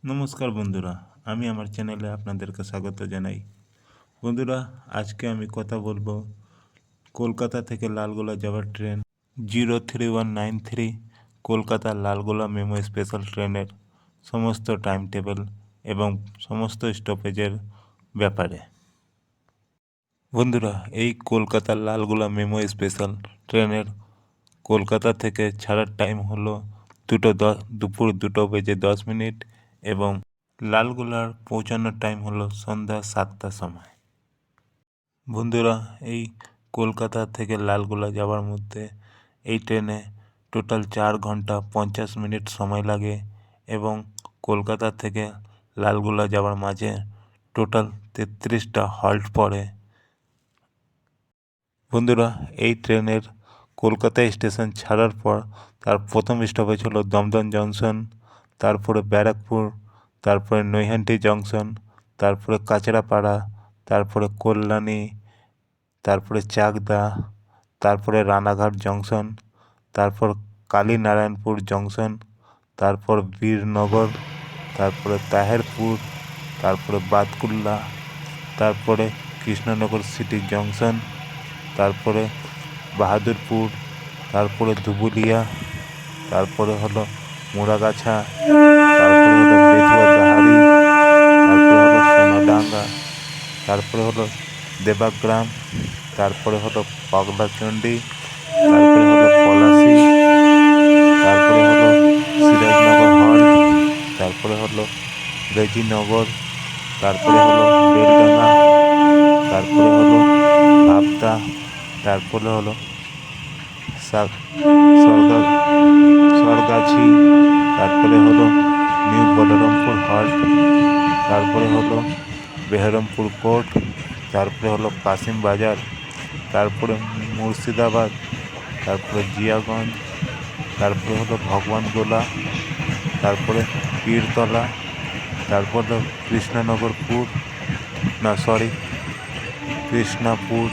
নমস্কার বন্ধুরা, আমি আমার চ্যানেলে আপনাদেরকে স্বাগত জানাই। বন্ধুরা, আজকে আমি কথা বলবো কলকাতা থেকে লালগোলা যাওয়ার train 03193 Kolkata Lalgola memo special ট্রেনের সমস্ত টাইম টেবিল এবং সমস্ত স্টপেজের ব্যাপারে। বন্ধুরা, এই কলকাতা লালগোলা মেমো স্পেশাল ট্রেনের কলকাতা থেকে ছাড়ার টাইম হলো দুপুর 2:10 এবং লালগোলার পৌঁছানোর টাইম হলো সন্ধ্যা 7টার সময়। বন্ধুরা, এই কলকাতা থেকে লালগোলা যাওয়ার মধ্যে এই ট্রেনে টোটাল 4 ঘন্টা 50 মিনিট সময় লাগে এবং কলকাতা থেকে লালগোলা যাওয়ার মাঝে টোটাল 33টা হল্ট পড়ে। বন্ধুরা, এই ট্রেনের কলকাতা স্টেশন ছাড়ার পর তার প্রথম স্টপেজ হলো দমদম জংশন, তারপরে ব্যারাকপুর, তারপরে নৈহাটি জংশন, তারপরে কাঁচরাপাড়া, তারপরে কল্যাণী, তারপরে চাকদা, তারপরে রানাঘাট জংশন, তারপর কালীনারায়ণপুর জংশন, তারপর বীরনগর, তারপরে তাহেরপুর, তারপরে বাতকুল্লা, তারপরে কৃষ্ণনগর সিটি জংশন, তারপরে বাহাদুরপুর, তারপরে ধুবুলিয়া, তারপরে হলো মুড়াগাছা, তারপরে হলো বেথুয়াদাহারি, তারপরে হলো সোনাডাঙ্গা, তারপরে হলো দেবাগ্রাম, তারপরে হলো পাগলাচণ্ডী, তারপরে হলো পলাশি, তারপরে হলো সিরাজনগর হল্ট, তারপরে হলো রেজিনগর, তারপরে হলো বেলডাঙ্গা, তারপরে হলো ভাবতা, তারপরে হলো সরগাছি, তারপরে হলো নিউ বলরামপুর হল্ট, তারপরে হলো বেহরমপুর কোর্ট, তারপরে হলো কাশিম বাজার, তারপরে মুর্শিদাবাদ, তারপরে জিয়াগঞ্জ, তারপরে হলো ভগবানগোলা, তারপরে পীরতলা, তারপরে কৃষ্ণাপুর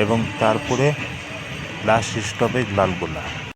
এবং তারপরে লাস্ট স্টপেজ লালগোলা।